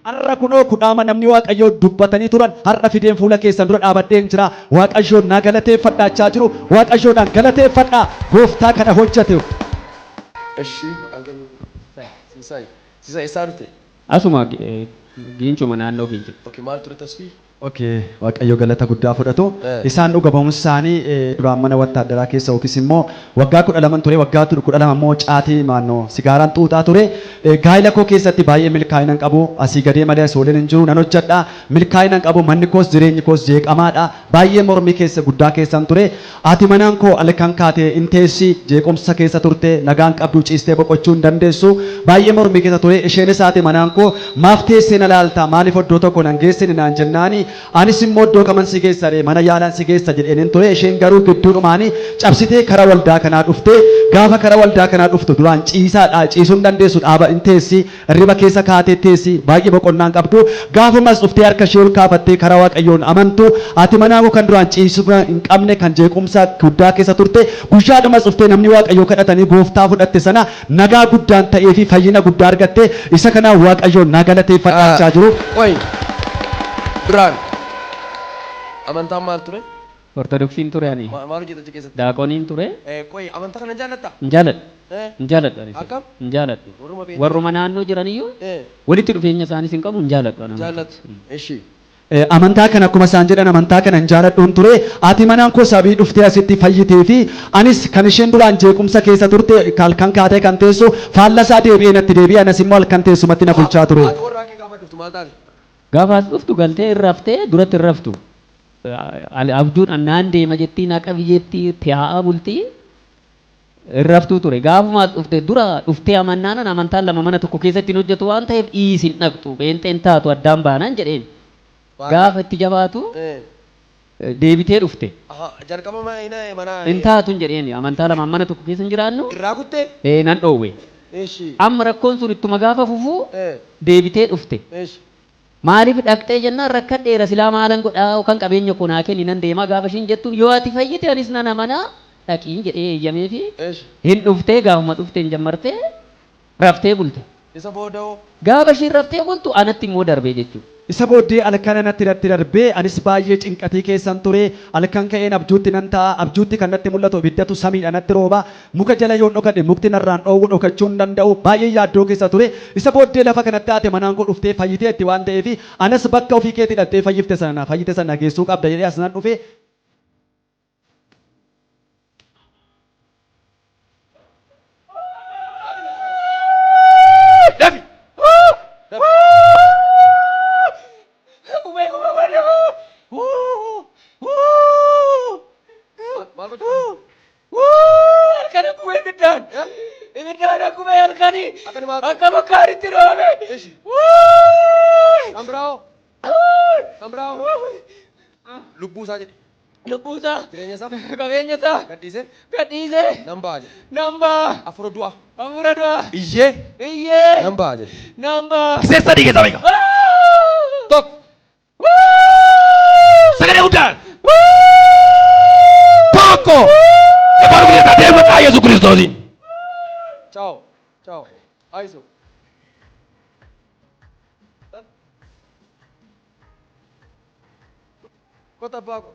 har'a kunoo kudhaama namni waaqayyoo dubbatanii turan har'a fideen fuula keessan dura dhaabadheen jira waaqayyoon naa galateeffadhaachaa jiru waaqayyoodhaan galateeffadhaa gooftaa kana hojjete. Eshi Siisay isaa dhufte. Asuma giinchuma naannoo giinchi. Okay, maal ture tasbii? Okay, waaqayyo galata guddaa fudhatu. Isaan dhuga ba'umsa isaanii duraan mana wattaaddaraa keessa yookiis immoo waggaa 12 ture waggaa 12 immoo caatii maannoo sigaaraan xuuxaa ture. Gaa'ila koo keessatti baay'ee milkaa'ina qabu asii gadee malee sooleen hin jiru nan hojjedha milkaa'ina qabu manni koos jireenyi koos jeeqamaadha baay'ee mormii keessa guddaa keessan ture. Ati manaan koo halkan kaatee inteessi jeequmsa keessa turte nagaan qabdu ciistee boqochuu hin dandeessu baay'ee mormii keessa ture isheenis ati manaan koo maaf teessee na laalta maaliif iddoo tokko nan geessine naan jennaani. Anis immoo iddoo kaman si geessa mana yaalaan si geessa jedheen ture isheen garuu gidduudhumaanii cabsitee karaa waldaa kanaa dhufte gaafa karaa waldaa kanaa dhuftu duraan ciisaadha ciisuu hin dandeessu dhaaba inteessi riba keessa kaatee teessi baay'ee boqonnaan qabdu gaafumas dhuftee harka ishee ol kaafattee karaa waaqayyoon amantu ati manaa koo kan duraan ciisuu hin qabne kan jeequmsa guddaa keessa turte guyyaadhumas dhuftee namni waaqayyoo kadhatanii gooftaa fudhatte sana nagaa guddaan ta'ee fi fayyina guddaa argatte isa kanaa waaqayyoon naa galateeffadhaachaa jiru. Biraan amantaan maal ture? Ortodoksiin ture ani. Maal hojjeta achi keessatti? Daaqoniin ture. Qoy amantaa kana jaallatta? Hin jaalladhu. Hin jaalladhu. Akkam? Hin jaalladhu. Warruma naannoo jiraniyyuu walitti dhufeenya isaaniis hin qabu hin jaalladhu. Jaallattu. Eshi. Amantaa kana akkuma isaan jedhan amantaa kana hin jaalladhuun ture ati manaan koo sabii dhuftee asitti fayyitee fi anis kan isheen duraan jeequmsa keessa turte halkan kaatee kan teessu faalla isaa deebi'ee natti deebi'e anas immoo halkan teessumatti na bulchaa ture. Gaafa as dhuftu galtee irraftee duratti irraftu abjuun naan deema jettii naqa biyyeettii tiyaa'a bultii irraftuu ture gaafuma as dhufte dura dhuftee amannaanan amantaan lama mana tokko keessatti hin hojjetu waan ta'eef dhiisin dhaqxu beenxeen taatu addaan baanaan jedheen gaafa itti jabaatu deebitee dhufte jalqaba mana hin taatu jedheen amantaa lama mana tokko keessa hin jiraannu irraa kutte nan dhoowwe amma rakkoon sun ittuma gaafa fufuu deebitee dhufte. Maaliif dhaqxee jennaan rakkadheera silaa maalan godhaa kan qabeenya koo naa kenni nan deemaa gaafa ishiin jettu yoo ati fayyite anis nan amanaa dhaqiin jedhee eeyyamee fi hin dhuftee gaafuma dhuftee hin jammartee raftee bulte. Isa booda'oo gaafa ishiin raftee bultu anatti immoo darbee jechuudha. Isa booddee halkan natti darbee anis baay'ee cinqatii keessan ture halkan ka'een abjuutti nan ta'a abjuutti kan natti mul'atu ibiddatu samiidha natti rooba muka jala yoon dhokadhe mukti narraan dhoowwu dhokachuu hin danda'u baay'ee yaaddoo keessa ture isa booddee lafa kanatti ate manaan koo dhuftee fayyitee itti waan ta'eef anas bakka ofii keetii dhattee fayyifte sana fayyite sana geessuu qabda jedhee as nan dhufe. Lubbuu isaa jedhe. Lubbuu isaa Jireenya isaa qabeenya isaa gadhiisee nan ba'a jedhe. nan ba'a Afura du'a. Iyyee Nan ba'a jedhe. nan ba'a. seessa dhiigeessa beeka. Tokko. Sagalee guddaan. Tokko. Afaan Ingiliffaa deema maqaa Yesuus Kiristoosiin. Ciao. Ciao. Aizu. Kota baako.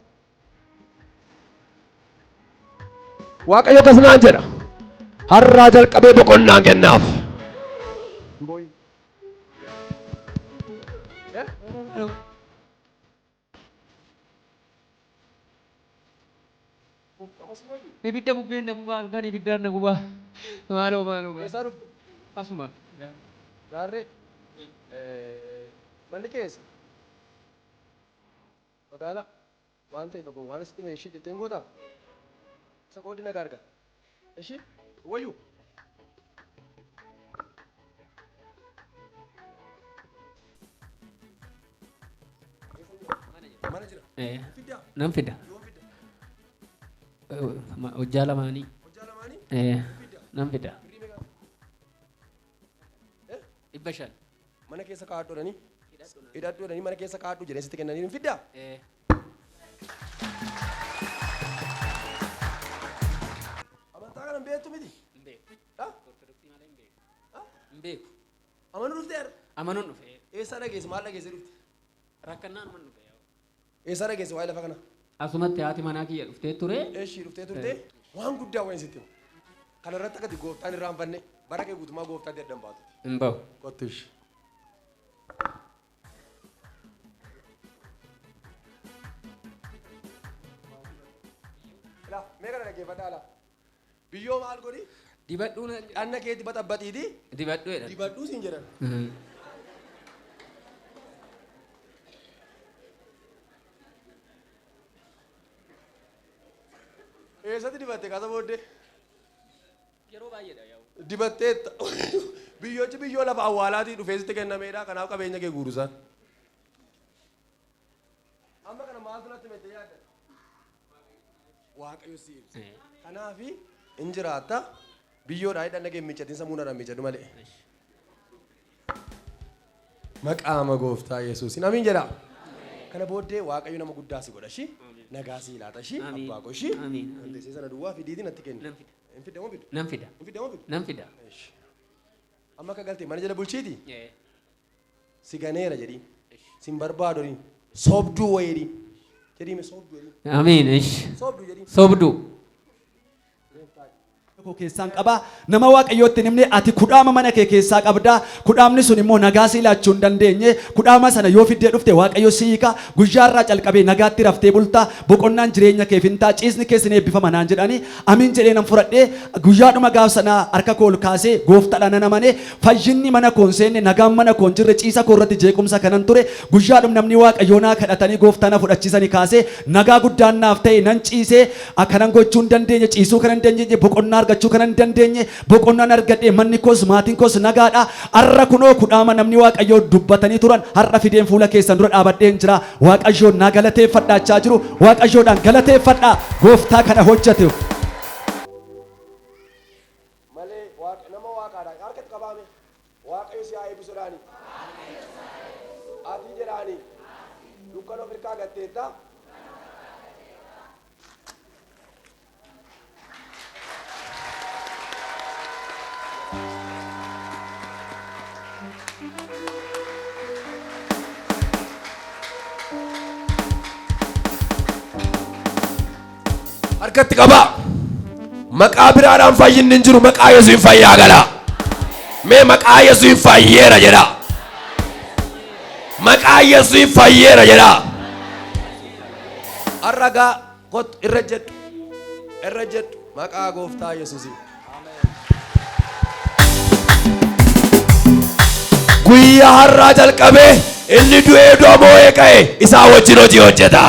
Waaqayyo akkanaan jedha. Har'aa jalqabee boqonnaa kennaaf. Ibidda bubbeen nabuubaa kan ibiddaan nabuubaa maaloo. Eessaa dhuftu? Asuma. Gaarree. Manni keessa. Magaalaa. Waan ta'e tokko waan asitti ishee jetteen gootaa? Isa qoodina gargar. Ishee wayyuu. Mana jira. Fiddaa. Nan fida. Hojjaa lamaanii. Hojjaa lamaanii? Nan fida. 500. Mana keessa kaadhodhanii. Hidhadhoodhanii mana keessa kaadhu jedhee sitti kennanii hin fiddaa? Amantaa kana hin beektu miti? Hin beeku. Ortodoksii malee hin beeku. Hin beeku. Amanuu dhufteera? Amanuun dhufe. Eessa dhageesse maal dhageesse dhufte? Rakkannaan man dhufe. Eessa dhageesse waa'ee lafa kana? Asumatti haati manaa kiyya dhuftee ture. Eeshii dhuftee turte waan guddaa wayin sitti himu. Kana irratti akkati gooftaan irraanfanne bara kee guutumaa gooftaatti addan baatu. Hin bahu. Kottush. Mee kana dhaggeeffadhaa ala. Biyyoo maal godhi? Dibadhuun Dhanna kee dibata abbatiiti. dibadhuu jedhan. Dibadhuu siin jedhan. Eessatti dibatte kaasa booddee? Yeroo baay'eedha yaa'u. Dibatteetta. Biyyochi biyyoo lafa awwaalaatii dhufee sitti kennameedha. Kanaaf qabeenya kee guurusan. Amma kana maaltu natti mette yaadda? Waaqayyo si ibsa. Kanaafi in jiraatta biyyoodhaa hidhanna kee miiccatiin sammuu narraa miiccadhu malee. Maqaama gooftaa Yesuusin amiin jedha. Kana booddee waaqayyo nama guddaa si godha shi. Nagaa si laata shi. Abbaa koo shi. Anteessee sana duwwaa fidiitiin natti kenni. Hin fidda moo fiddu? Nan fida. Hin fidda moo fiddu? Nan fida. Amma akka galtee mana jala bulchiiti. Si ganeera jedhiin. Sin barbaadu jedhiin. Sobduu wayii jedhiin. Jedhiime sobduu jedhiin. Amiin. Sobduu jedhiin. Sobduu. koo keessaan qaba nama waaqayyootti nimne ati kudhaama mana kee keessaa qabda kudhaamni sun immoo nagaa si laachuu hin dandeenye kudhaama sana yoo fiddee dhufte waaqayyo si hiika guyyaarraa calqabee nagaatti raftee bulta boqonnaan jireenya kee fintaa ciisni keessan eebbifama naan jedhani amiin jedhee nan fudhadhee guyyaadhuma gaaf sana harka koo ol kaasee gooftaadhaan namane fayyinni mana koon seenne nagaan mana koon jirre ciisa koo irratti jeequmsa kanan ture guyyaadhum namni waaqayyoonaa kadhatanii gooftaana fudhachiisanii kaasee nagaa guddaan naaf ta'e nan ciisee akkanan gochuu hin dandeenye ciisuu kan hin dandeenye boqonnaa argachuu kan hin dandeenye boqonnaan argadhee manni koos maatiin koos nagaadha har'a kunoo kudhaama namni waaqayyoo dubbatanii turan har'a fideen fuula keessan dura dhaabadheen jira waaqayyoon naa galateeffadhaachaa jiru waaqayyoodhaan galateeffadhaa gooftaa kana hojjete malee nama waaqaadhaan harkatti qabaame waaqayyo si haa eebbisu jedhaani ati jedhaani dukkana of hirkaa gatteetta harkatti qaba maqaa biraadhaan fayyinni hin jiru maqaa Yesuusiin fayyaa gala mee maqaa Yesuusiin fayyeera jedha maqaa Yesuusiin fayyeera jedha arragaa kot irra jedhu maqaa gooftaa Yesuusiin guyyaa har'aa jalqabee inni du'ee du'a moo'ee ka'e isaa wajjin hojii hojjeta.